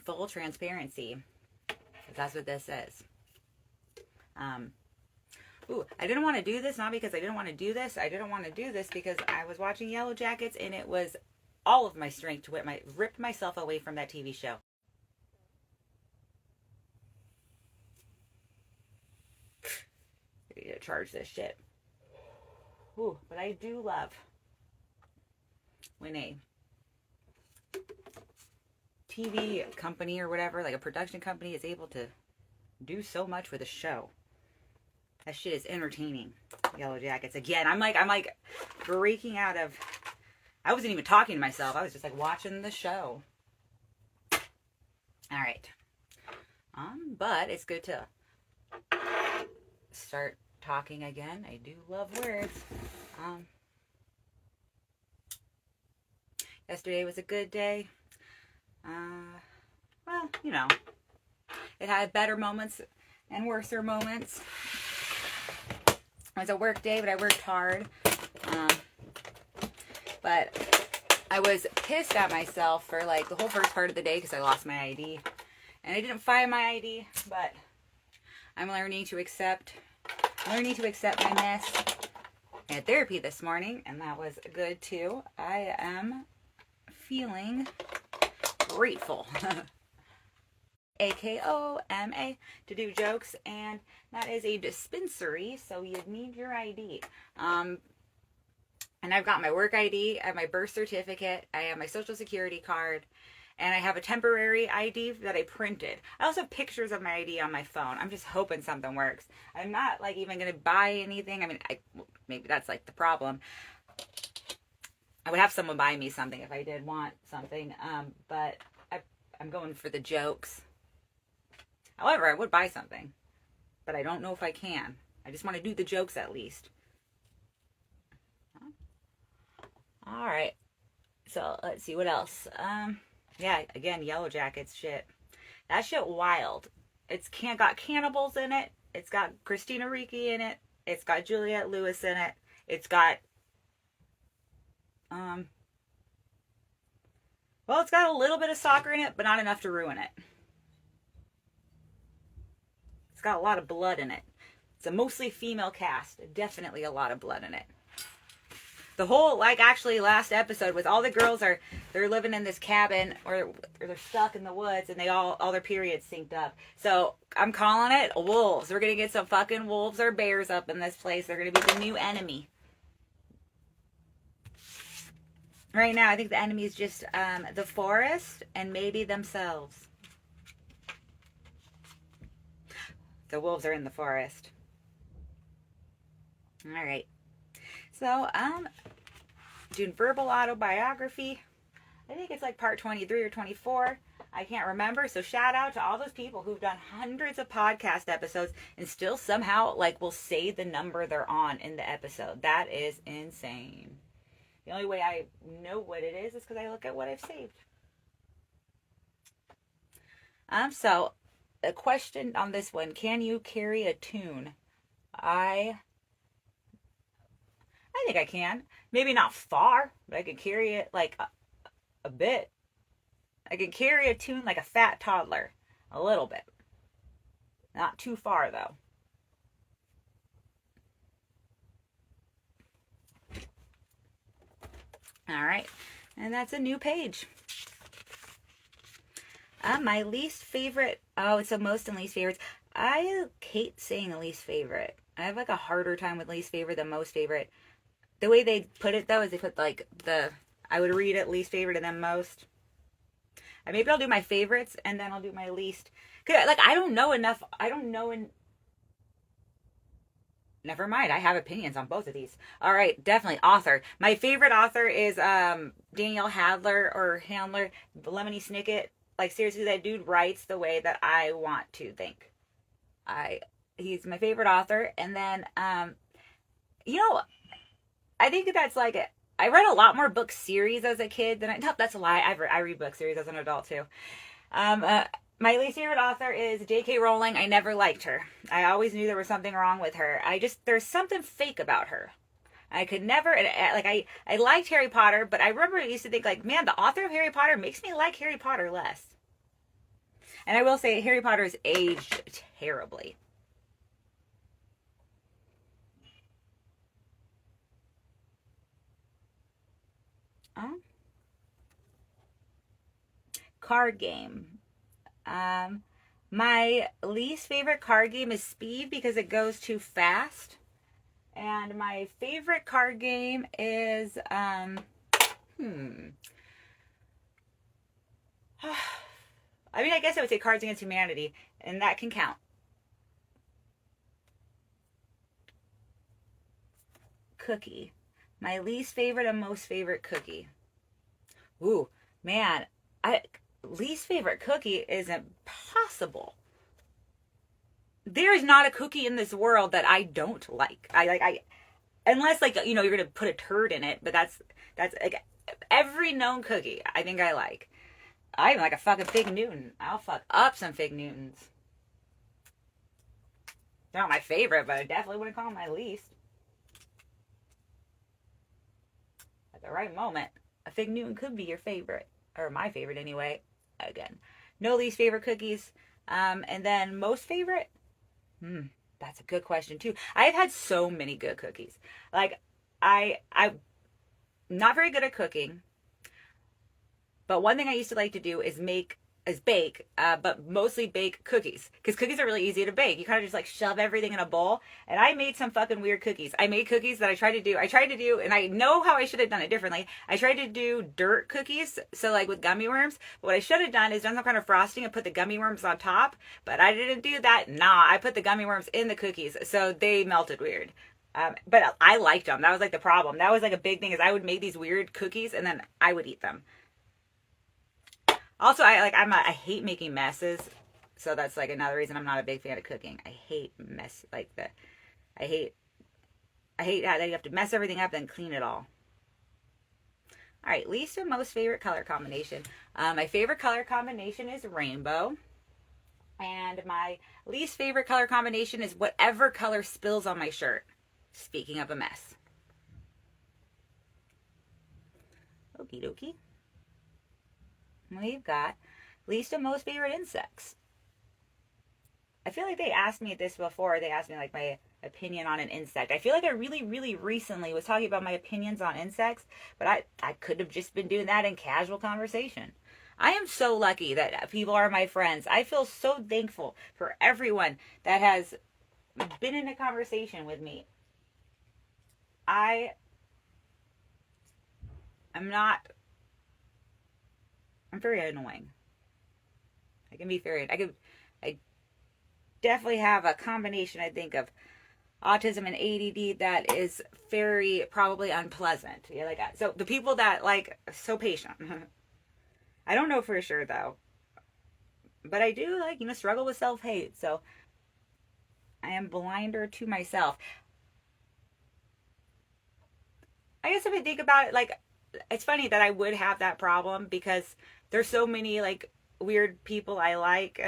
Full transparency. That's what this is. I didn't want to do this, not because I didn't want to do this. I didn't want to do this because I was watching Yellowjackets and it was all of my strength to ripped myself away from that TV show. I need to charge this shit. But I do love when a TV company or whatever, like a production company, is able to do so much with a show. That shit is entertaining. Yellowjackets. Again, I'm like breaking out of... I wasn't even talking to myself. I was just like watching the show. Alright. But it's good to start talking again. I do love words. Yesterday was a good day. Well, you know, it had better moments and worser moments. It was a work day, but I worked hard. But I was pissed at myself for like the whole first part of the day because I lost my ID. And I didn't find my ID, but I'm learning to accept my mess. I had therapy this morning, and that was good too. I am feeling grateful. AKOMA, to do jokes, and that is a dispensary, so you need your ID. And I've got my work ID, I have my birth certificate, I have my social security card, and I have a temporary ID that I printed. I also have pictures of my ID on my phone. I'm just hoping something works. I'm not like even going to buy anything. I mean, maybe that's like the problem. I would have someone buy me something if I did want something, but I'm going for the jokes. However, I would buy something, but I don't know if I can. I just want to do the jokes at least. All right. So let's see what else. Yeah, again, Yellowjackets shit. That shit wild. It's got cannibals in it. It's got Christina Ricci in it. It's got Juliette Lewis in it. It's got well, it's got a little bit of soccer in it, but not enough to ruin it. It's got a lot of blood in it. It's a mostly female cast. Definitely a lot of blood in it. The whole, like, actually last episode was all the girls they're living in this cabin or they're stuck in the woods and they all their periods synced up. So I'm calling it wolves. We're going to get some fucking wolves or bears up in this place. They're going to be the new enemy. Right now, I think the enemy is just the forest and maybe themselves. The wolves are in the forest. All right. So, doing verbal autobiography. I think it's like part 23 or 24. I can't remember. So shout out to all those people who've done hundreds of podcast episodes and still somehow like will say the number they're on in the episode. That is insane. The only way I know what it is because I look at what I've saved. So a question on this one: can you carry a tune? I think I can. Maybe not far, but I can carry it like a bit. I can carry a tune like a fat toddler. A little bit. Not too far, though. All right. And that's a new page. My least favorite. Oh, it's a most and least favorites. I hate saying a least favorite. I have like a harder time with least favorite than most favorite. The way they put it, though, is they put, like, I would read it least favorite and then most. Maybe I'll do my favorites, and then I'll do my least. Cause, like, I don't know enough. Never mind. I have opinions on both of these. All right, definitely. Author. My favorite author is Daniel Handler, Lemony Snicket. Like, seriously, that dude writes the way that I want to think. He's my favorite author. And then, I think that's like it. I read a lot more book series as a kid than no, that's a lie. I read book series as an adult too. My least favorite author is J.K. Rowling. I never liked her. I always knew there was something wrong with her. There's something fake about her. I could never, like, I liked Harry Potter, but I remember I used to think, like, man, the author of Harry Potter makes me like Harry Potter less. And I will say Harry Potter has aged terribly. Card game. My least favorite card game is Speed because it goes too fast. And my favorite card game is I mean, I guess I would say Cards Against Humanity, and that can count. Cookie. My least favorite and most favorite cookie. Ooh, man, least favorite cookie is impossible. There is not a cookie in this world that I don't like. Unless like you're gonna put a turd in it, but that's like every known cookie I think I like. I even like a fucking Fig Newton. I'll fuck up some Fig Newtons. They're not my favorite, but I definitely wouldn't call them my least. At the right moment, a Fig Newton could be your favorite, or my favorite anyway. Again, no least favorite cookies. And then most favorite? That's a good question too. I've had so many good cookies. Like I'm not very good at cooking, but one thing I used to like to do is bake, but mostly bake cookies. Because cookies are really easy to bake. You kind of just like shove everything in a bowl. And I made some fucking weird cookies. I made cookies that I tried to do, and I know how I should have done it differently. I tried to do dirt cookies, so like with gummy worms. But what I should have done is done some kind of frosting and put the gummy worms on top. But I didn't do that. Nah, I put the gummy worms in the cookies, so they melted weird. But I liked them. That was like the problem. That was like a big thing, is I would make these weird cookies and then I would eat them. Also, I hate making messes, so that's like another reason I'm not a big fan of cooking. I hate mess, I hate how you have to mess everything up and clean it all. All right, least and most favorite color combination. My favorite color combination is rainbow, and my least favorite color combination is whatever color spills on my shirt. Speaking of a mess. Okie dokie. We've got least and most favorite insects. I feel like they asked me this before. They asked me like my opinion on an insect. I feel like I really, really recently was talking about my opinions on insects, but I could have just been doing that in casual conversation. I am so lucky that people are my friends. I feel so thankful for everyone that has been in a conversation with me. I'm very annoying. I definitely have a combination, I think, of autism and ADD that is very probably unpleasant. Yeah, like so the people that like so patient. I don't know for sure though, but I do struggle with self-hate. So I am blinder to myself. I guess if I think about it, it's funny that I would have that problem because there's so many weird people I like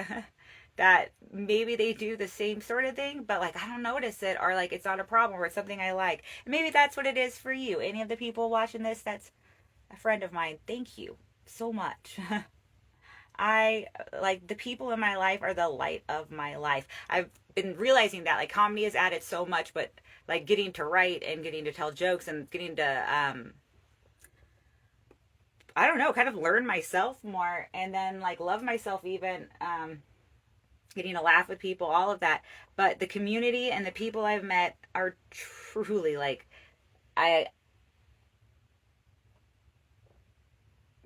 that maybe they do the same sort of thing, but I don't notice it, or it's not a problem, or it's something I like. And maybe that's what it is for you. Any of the people watching this that's a friend of mine, thank you so much. The people in my life are the light of my life. I've been realizing that comedy has added so much, but getting to write and getting to tell jokes and getting to I don't know, kind of learn myself more, and then love myself even, getting to laugh with people, all of that. But the community and the people I've met are truly I'm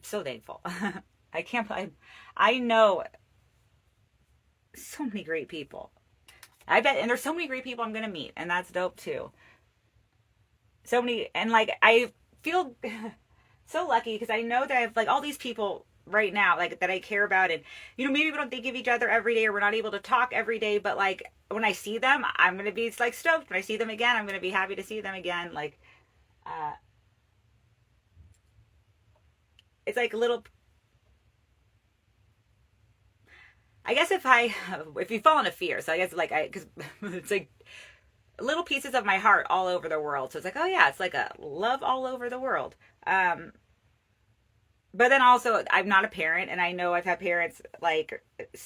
so thankful. I can't believe I know so many great people. I bet, and there's so many great people I'm gonna meet, and that's dope too. So many, and I feel so lucky because I know that I have all these people right now that I care about, and maybe we don't think of each other every day, or we're not able to talk every day, but when I see them, I'm gonna be stoked. When I see them again, I'm gonna be happy to see them again. It's little. I guess if you fall into fear, so I guess because it's little pieces of my heart all over the world. So it's oh yeah, it's a love all over the world. but then also I'm not a parent, and I know I've had parents like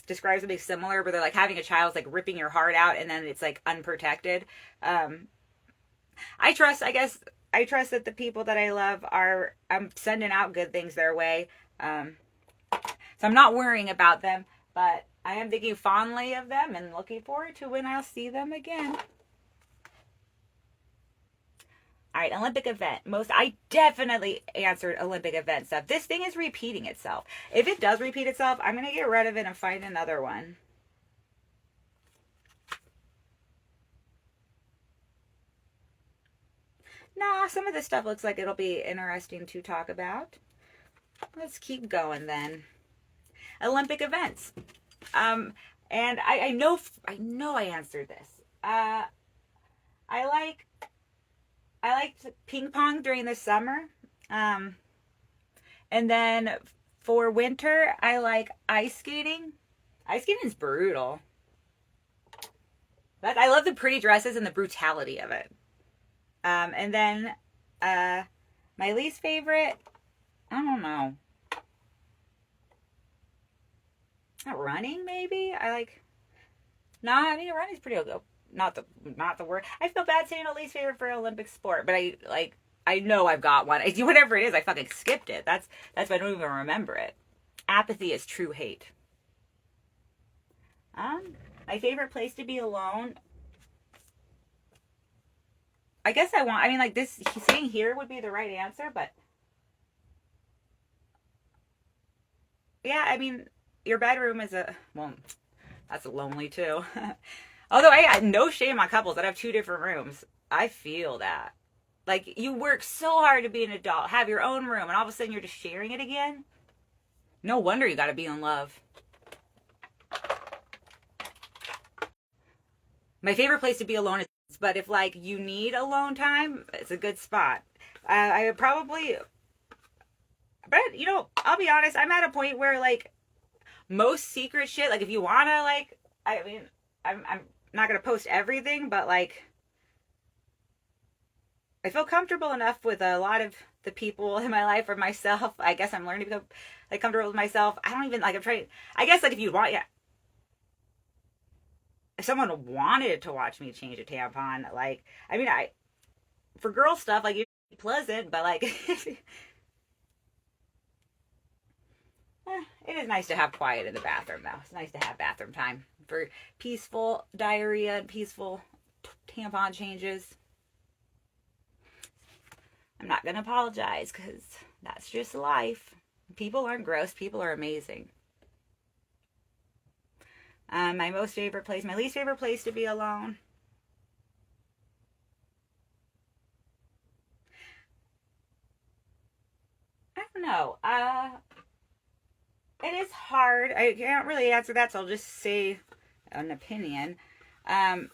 describe something similar, where they're like having a child's like ripping your heart out, and then it's like unprotected. Um, I trust, I guess, I trust that the people that I love are, I'm sending out good things their way. Um, so I'm not worrying about them, but I am thinking fondly of them and looking forward to when I'll see them again. All right, Olympic event. I definitely answered Olympic event stuff. This thing is repeating itself. If it does repeat itself, I'm going to get rid of it and find another one. Nah, some of this stuff looks like it'll be interesting to talk about. Let's keep going then. Olympic events. Um, and I know I answered this. I like I liked ping pong during the summer. Um, and then for winter, I like ice skating. Ice skating is brutal. But I love the pretty dresses and the brutality of it. And then uh, my least favorite, I don't know. Running maybe. Nah, I mean running's pretty good. Not the word. I feel bad saying a least favorite for Olympic sport, but I know I've got one. I do whatever it is. I fucking skipped it. That's why I don't even remember it. Apathy is true hate. My favorite place to be alone. I mean, like this, sitting here would be the right answer, but yeah, I mean, your bedroom is well, that's lonely too. Although I got no shame on couples that have two different rooms. I feel that. Like, you work so hard to be an adult, have your own room, and all of a sudden you're just sharing it again. No wonder you gotta be in love. My favorite place to be alone is, but if like you need alone time, it's a good spot. I would probably, but I'll be honest. I'm at a point where like most secret shit, like if you wanna like, I mean, I'm not gonna post everything, but like I feel comfortable enough with a lot of the people in my life or myself. I guess I'm learning to become like comfortable with myself. I don't even like. I'm trying. I guess like if you want, yeah, if someone wanted to watch me change a tampon, like I mean, for girl stuff, like it's pleasant, but like it is nice to have quiet in the bathroom, though. It's nice to have bathroom time for peaceful diarrhea and peaceful tampon changes. I'm not going to apologize because that's just life. People aren't gross, people are amazing. My least favorite place to be alone. I don't know. It is hard. I can't really answer that, so I'll just say an opinion. Um,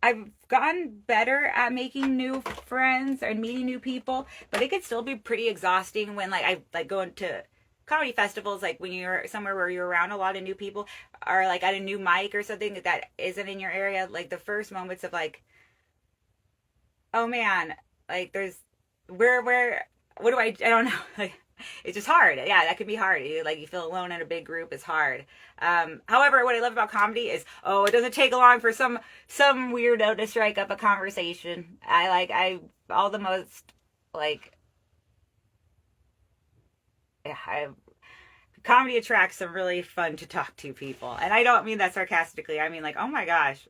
I've gotten better at making new friends and meeting new people, but it could still be pretty exhausting when like I like going to comedy festivals, like when you're somewhere where you're around a lot of new people, or like at a new mic or something that isn't in your area. Like the first moments of like, oh man, like there's where what do I don't know. Like it's just hard. Yeah, that can be hard. You feel alone in a big group. It's hard. However, what I love about comedy is, it doesn't take long for some weirdo to strike up a conversation. I all the most like, yeah, comedy attracts some really fun to talk to people, and I don't mean that sarcastically. I mean like, oh my gosh,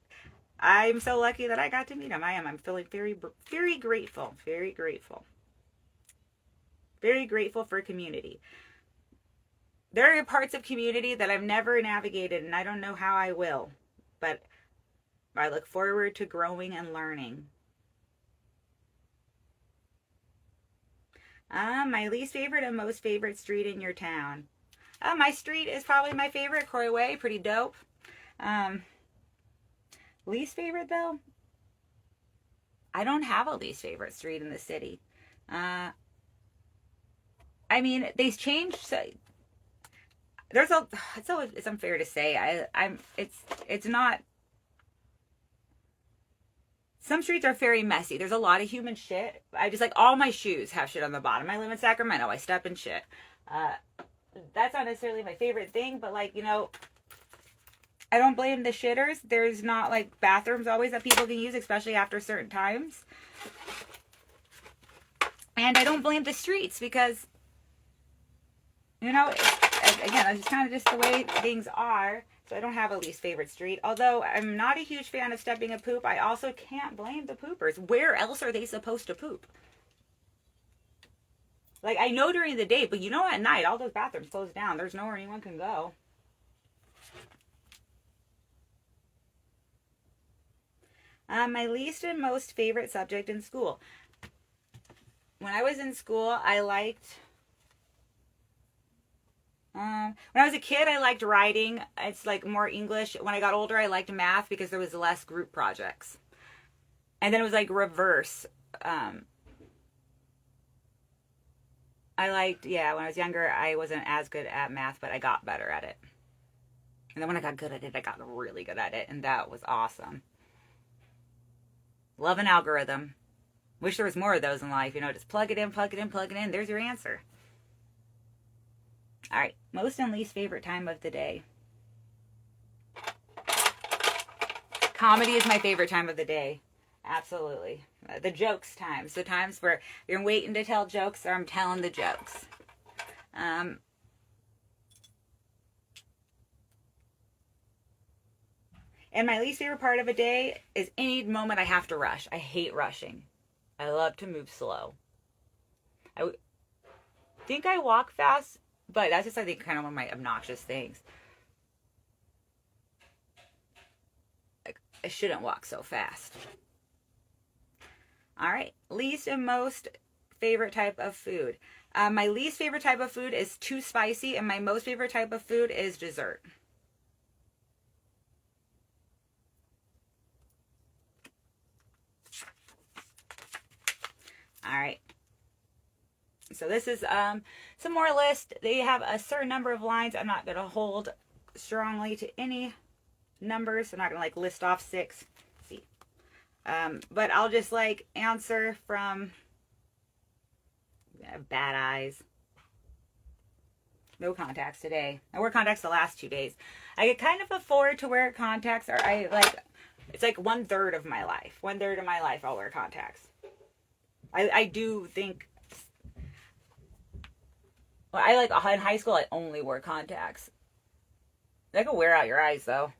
I'm so lucky that I got to meet him. I'm feeling very very grateful, very grateful. Very grateful for community. There are parts of community that I've never navigated, and I don't know how I will. But I look forward to growing and learning. My least favorite and most favorite street in your town. My street is probably my favorite, Croy Way, pretty dope. Um, Least favorite though? I don't have a least favorite street in the city. Uh, I mean, they've changed. So it's unfair to say. It's not. Some streets are very messy. There's a lot of human shit. I just like all my shoes have shit on the bottom. I live in Sacramento. I step in shit. That's not necessarily my favorite thing, but like, I don't blame the shitters. There's not like bathrooms always that people can use, especially after certain times. And I don't blame the streets because, again, that's just kind of just the way things are. So I don't have a least favorite street. Although I'm not a huge fan of stepping a poop, I also can't blame the poopers. Where else are they supposed to poop? Like, I know during the day, but at night, all those bathrooms close down. There's nowhere anyone can go. My least and most favorite subject in school. When I was in school, I liked... when I was a kid, I liked writing. It's like more English. When I got older, I liked math because there was less group projects. And then it was like reverse. I liked, when I was younger, I wasn't as good at math, but I got better at it. And then when I got good at it, I got really good at it. And that was awesome. Love an algorithm. Wish there was more of those in life. Just plug it in, plug it in, plug it in. There's your answer. All right. Most and least favorite time of the day. Comedy is my favorite time of the day. Absolutely. The jokes times. The times where you're waiting to tell jokes or I'm telling the jokes. And my least favorite part of a day is any moment I have to rush. I hate rushing. I love to move slow. I think I walk fast, but that's just, I think, kind of one of my obnoxious things. I shouldn't walk so fast. All right. Least and most favorite type of food. My least favorite type of food is too spicy, and my most favorite type of food is dessert. All right. So this is some more list. They have a certain number of lines. I'm not going to hold strongly to any numbers. I'm not going to list off 6. Let's see. But I'll just answer from bad eyes. No contacts today. I wore contacts the last 2 days. I could kind of afford to wear contacts, or it's like 1/3 of my life. 1/3 of my life I'll wear contacts. I do think, in high school I only wore contacts. They could wear out your eyes though.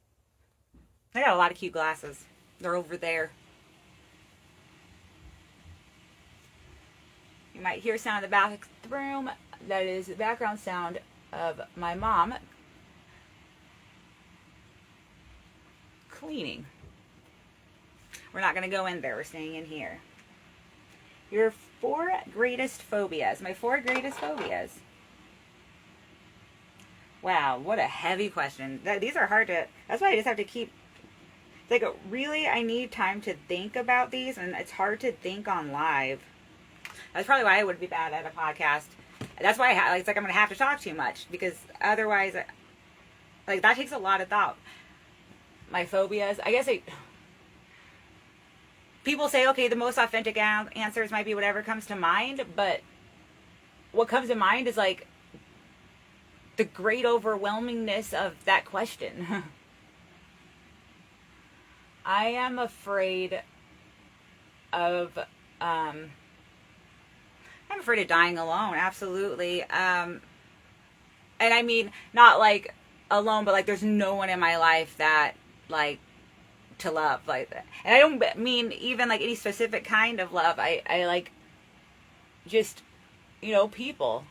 I got a lot of cute glasses. They're over there. You might hear sound in the bathroom. That is the background sound of my mom cleaning. We're not going to go in there. We're staying in here. Your 4 greatest phobias. My 4 greatest phobias. Wow, what a heavy question. These are hard to... That's why I just have to keep... really, I need time to think about these, and it's hard to think on live. That's probably why I would be bad at a podcast. That's why it's I'm going to have to talk too much, because otherwise, that takes a lot of thought. My phobias, I guess people say, okay, the most authentic answers might be whatever comes to mind, but what comes to mind is the great overwhelmingness of that question. I am afraid of, I'm afraid of dying alone, absolutely. And I mean, not alone, but there's no one in my life that, to love like that. And I don't mean even any specific kind of love. I just, people.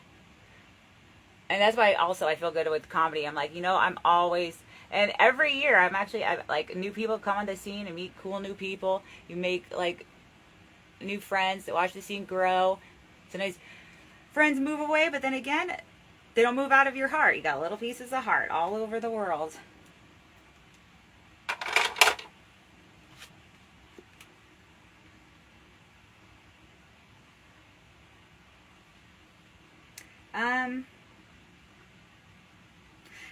And that's why also I feel good with comedy. I'm I'm always, and every year I new people come on the scene and meet cool new people. You make new friends that watch the scene grow. Sometimes friends move away, but then again, they don't move out of your heart. You got little pieces of heart all over the world.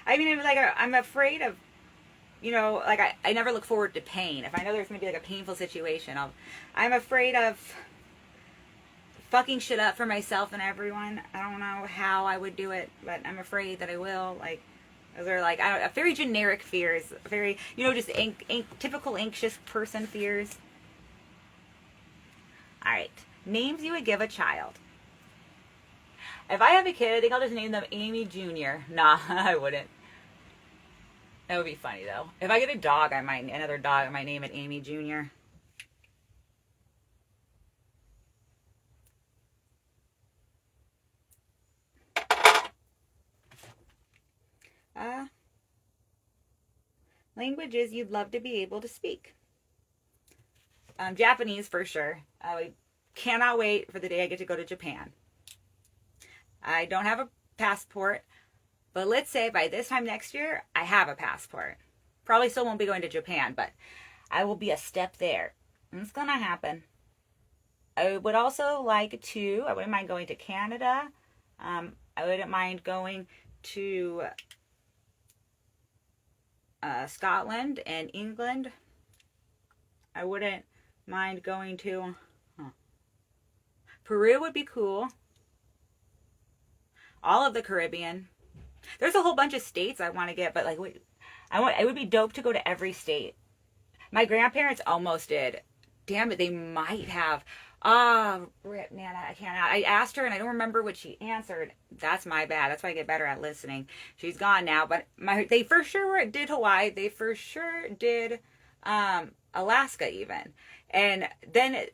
I mean, I'm afraid of, I never look forward to pain. If I know there's going to be a painful situation, I'm afraid of fucking shit up for myself and everyone. I don't know how I would do it, but I'm afraid that I will. Like, those are like, I don't, very generic fears. Very, just typical anxious person fears. Alright. Names you would give a child. If I have a kid, I think I'll just name them Amy Jr. Nah, I wouldn't. That would be funny, though. If I get a dog, another dog, I might name it Amy Jr. Languages you'd love to be able to speak. Japanese for sure. I cannot wait for the day I get to go to Japan. I don't have a passport, but let's say by this time next year, I have a passport. Probably still won't be going to Japan, but I will be a step there. It's gonna happen. I would also I wouldn't mind going to Canada. I wouldn't mind going to Scotland and England. I wouldn't mind going to Peru would be cool. All of the Caribbean. There's a whole bunch of states I want to get, but it would be dope to go to every state. My grandparents almost did. Damn it, they might have. Rip, Nana, I can't. I asked her and I don't remember what she answered. That's my bad. That's why I get better at listening. She's gone now, but they for sure did Hawaii. They for sure did Alaska even. And then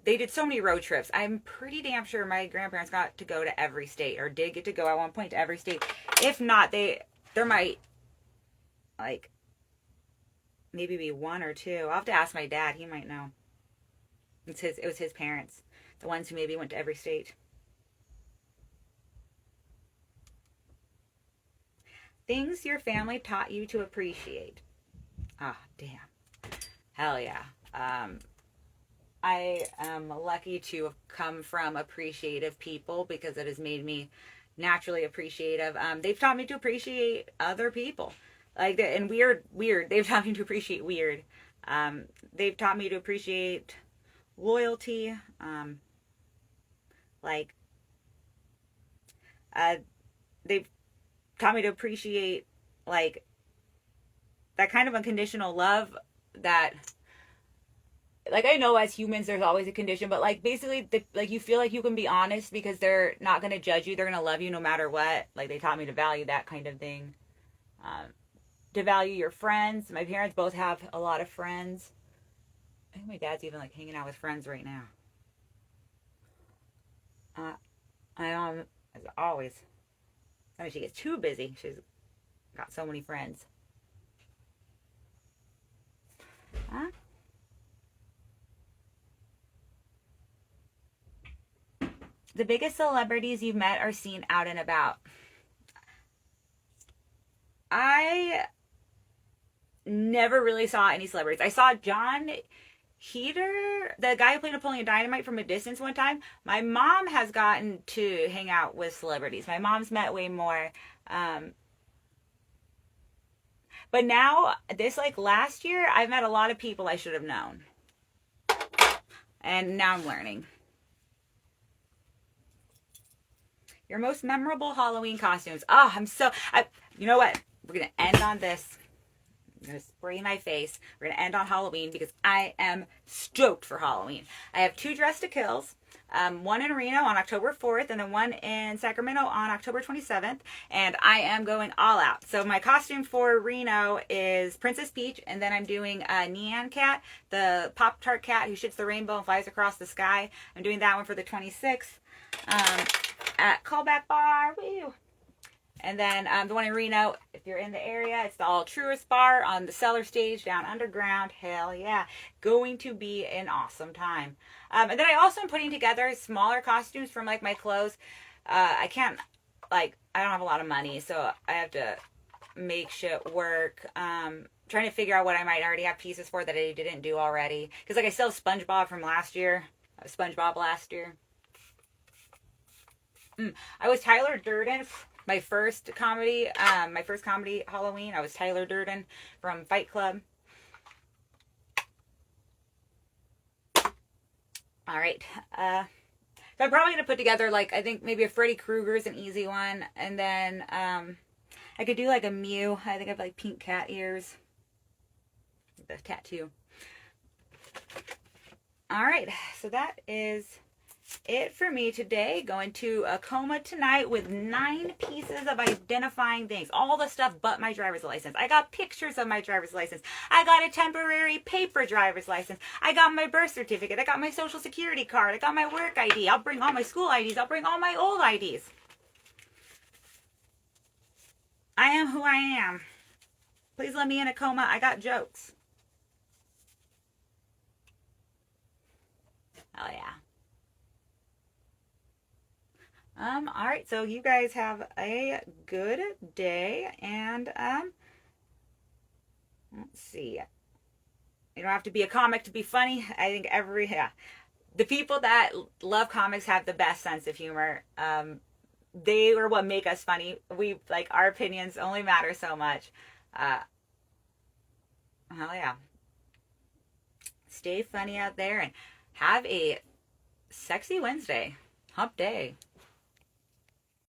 they did so many road trips. I'm pretty damn sure my grandparents got to go to every state, or did get to go at one point to every state. If not, there might maybe be one or two. I'll have to ask my dad. He might know. It was his parents, the ones who maybe went to every state. Things your family taught you to appreciate. Ah, damn. Hell yeah. I am lucky to have come from appreciative people because it has made me naturally appreciative. They've taught me to appreciate other people. And weird. They've taught me to appreciate weird. They've taught me to appreciate loyalty. They've taught me to appreciate that kind of unconditional love that I know as humans there's always a condition, but basically you feel like you can be honest because they're not going to judge you, they're going to love you no matter what. They taught me to value that kind of thing. To value your friends. My parents both have a lot of friends. I think my dad's even hanging out with friends right now. As always, I mean, she gets too busy. She's got so many friends. The biggest celebrities you've met or seen out and about. I never really saw any celebrities. I saw John Heater, the guy who played Napoleon Dynamite, from a distance one time. My mom has gotten to hang out with celebrities. My mom's met way more. But now, last year, I've met a lot of people I should have known. And now I'm learning. Your most memorable Halloween costumes. You know what? We're going to end on this. I'm going to spray my face. We're going to end on Halloween because I am stoked for Halloween. I have 2 Dress to Kills. One in Reno on October 4th and then one in Sacramento on October 27th. And I am going all out. So my costume for Reno is Princess Peach. And then I'm doing Nyan Cat, the Pop-Tart cat who shoots the rainbow and flies across the sky. I'm doing that one for the 26th at Callback Bar. Woo! And then the one in Reno, if you're in the area, it's the All Truest Bar on the cellar stage down underground. Hell yeah. Going to be an awesome time. And then I also am putting together smaller costumes from my clothes. I don't have a lot of money, so I have to make shit work. Trying to figure out what I might already have pieces for that I didn't do already. Because I still have SpongeBob from last year. SpongeBob last year. I was Tyler Durden. My first comedy Halloween, I was Tyler Durden from Fight Club. All right. So So I'm probably going to put together, like, I think maybe a Freddy Krueger is an easy one. And then I could do like a Mew. I think I have like pink cat ears. The tattoo. All right. So that is it for me today. Going to a coma tonight with 9 pieces of identifying things. All the stuff but my driver's license. I got pictures of my driver's license. I got a temporary paper driver's license. I got my birth certificate. I got my social security card. I got my work ID. I'll bring all my school IDs. I'll bring all my old IDs. I am who I am. Please let me in a coma. I got jokes. Oh yeah. All right, so you guys have a good day, and let's see. You don't have to be a comic to be funny. I think the people that love comics have the best sense of humor. They are what make us funny. We, like, our opinions only matter so much. Hell yeah. Stay funny out there and have a sexy Wednesday. Hump day.